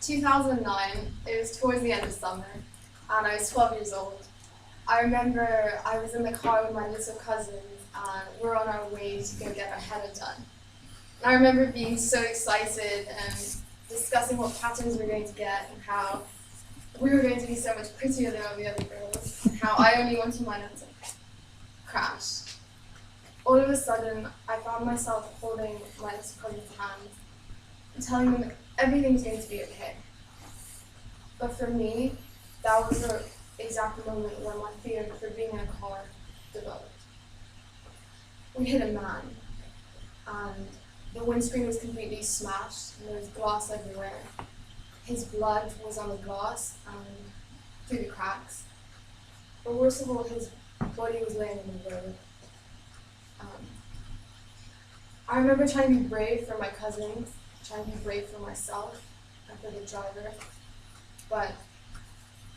2009, it was towards the end of summer, and I was 12 years old. I remember I was in the car with my little cousins, and we're on our way to go get our henna done. And I remember being so excited and discussing what patterns we were going to get and how we were going to be so much prettier than all the other girls, and how I only wanted mine to crash. All of a sudden, I found myself holding my little cousin's hand and telling them that everything's going to be okay. But for me, that was the exact moment where my fear for being in a car developed. We hit a man, and the windscreen was completely smashed, and there was glass everywhere. His blood was on the glass and through the cracks. But worst of all, his body was laying in the road. I remember trying to be brave for my cousins, trying to be brave for myself and for the driver. But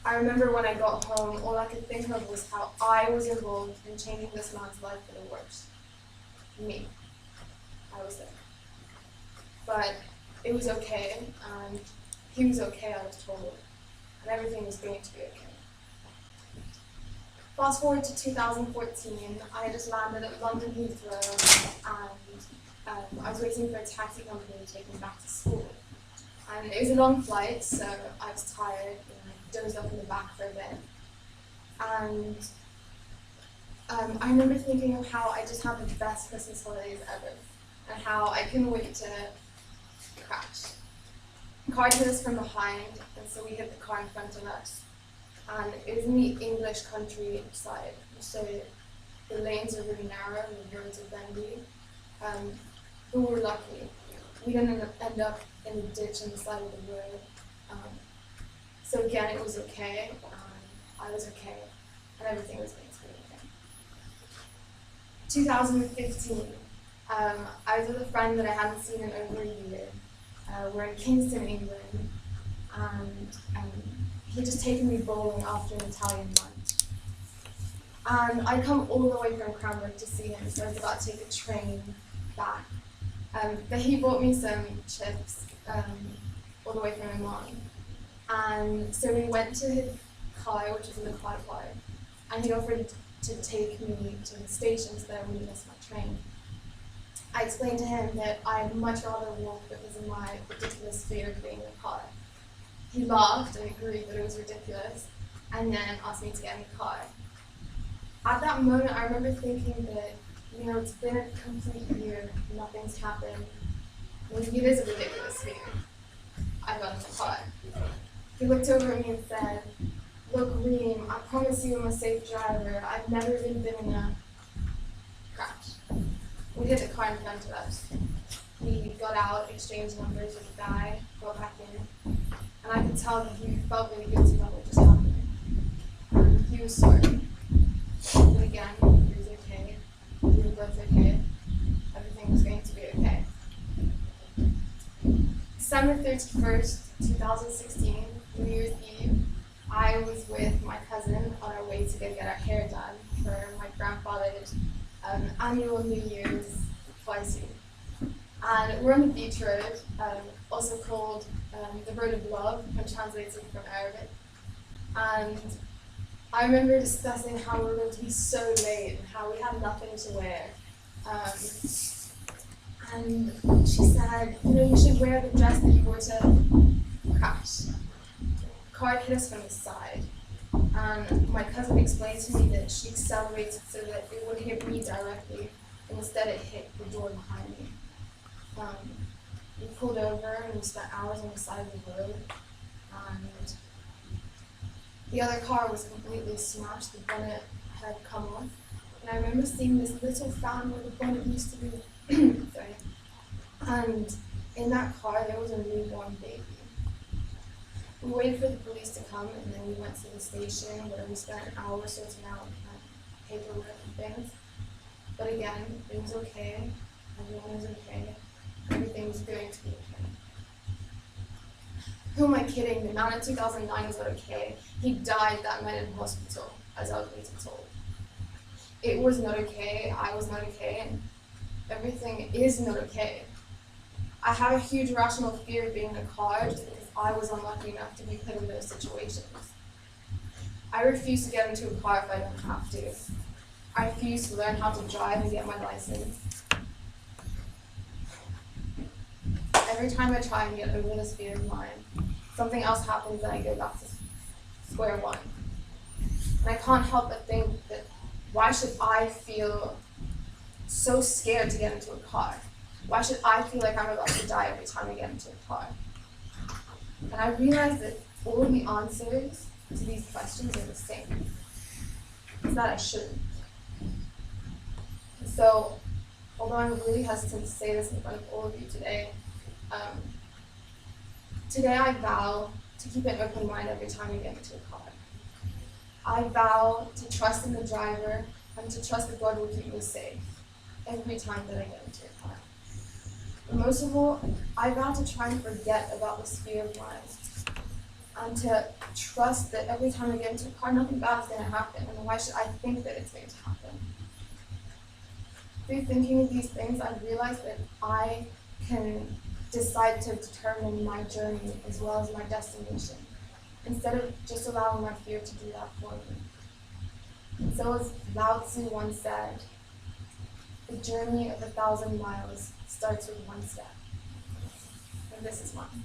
I remember when I got home, all I could think of was how I was involved in changing this man's life for the worse. Me. I was there. But it was okay, and he was okay, I was told, and everything was going to be okay. Fast forward to 2014, I just landed at London Heathrow, and I was waiting for a taxi company to take me back to school. And it was a long flight, so I was tired, and I dozed up in the back for a bit. And I remember thinking of how I just had the best Christmas holidays ever, and how I couldn't wait to crash. The car hit us from behind, and so we hit the car in front of us. And it was in the English countryside, so the lanes are really narrow and the roads are bendy. But we were lucky. We didn't end up in a ditch on the side of the road. So again, it was okay. I was okay, and everything was going to be okay. 2015, I was with a friend that I hadn't seen in over a year. We're in Kingston, England, and he'd just taken me bowling after an Italian lunch. And I'd come all the way from Cranbrook to see him, so I was about to take a train back. But he bought me some chips all the way from Milan. And so we went to his car, which was in the car park, and he offered to take me to the station so that I wouldn't miss my train. I explained to him that I'd much rather walk because of my ridiculous fear of being in a car. He laughed and agreed that it was ridiculous, and then asked me to get in the car. At that moment, I remember thinking that, it's been a complete year, nothing's happened. Maybe it is a ridiculous fear. I got in the car. He looked over at me and said, "Look, Reem, I promise you I'm a safe driver. I've never even been in a crash." We hit the car in front of us. We got out, exchanged numbers with the guy, got back in, and I could tell that he felt really guilty about what just happened. He was sorry. But again, he was okay. We were both okay. Everything was going to be okay. December 31st, 2016, New Year's Eve, I was with my cousin on our way to go get our hair done for my grandfather's annual New Year's twice a year. And we're on the beach road, also called the Road of Love, and translated from Arabic. And I remember discussing how we were going to be so late and how we had nothing to wear. And she said, you should wear the dress that you wore to crash. The car hit us from the side. And my cousin explained to me that she accelerated so that it wouldn't hit me directly, and instead it hit the door behind me. We pulled over and we spent hours on the side of the road, and the other car was completely smashed. The bonnet had come off, and I remember seeing this little fountain where the bonnet used to be. Sorry. And in that car there was a newborn baby. We waited for the police to come, and then we went to the station where we spent an hour sorting out paperwork and things. But again, it was okay. Everyone was okay. Everything was going to be okay. Who am I kidding? The man in 2009 was not okay. He died that night in hospital, as I was later told. It was not okay. I was not okay. And everything is not okay. I have a huge irrational fear of being in a car just because I was unlucky enough to be put in those situations. I refuse to get into a car if I don't have to. I refuse to learn how to drive and get my license. Every time I try and get over this fear of mine, something else happens and I go back to square one. And I can't help but think that why should I feel so scared to get into a car? Why should I feel like I'm about to die every time I get into a car? And I realized that all of the answers to these questions are the same. It's that I shouldn't. So, although I'm really hesitant to say this in front of all of you today, today I vow to keep an open mind every time I get into a car. I vow to trust in the driver and to trust that God will keep me safe every time that I get into a car. But most of all, I vow to try and forget about this fear of mine and to trust that every time I get into a car, nothing bad is going to happen, and why should I think that it's going to happen? Through thinking of these things, I realized that I can decide to determine my journey as well as my destination, instead of just allowing my fear to do that for me. And so as Lao Tzu once said, the journey of 1,000 miles starts with one step. And this is mine.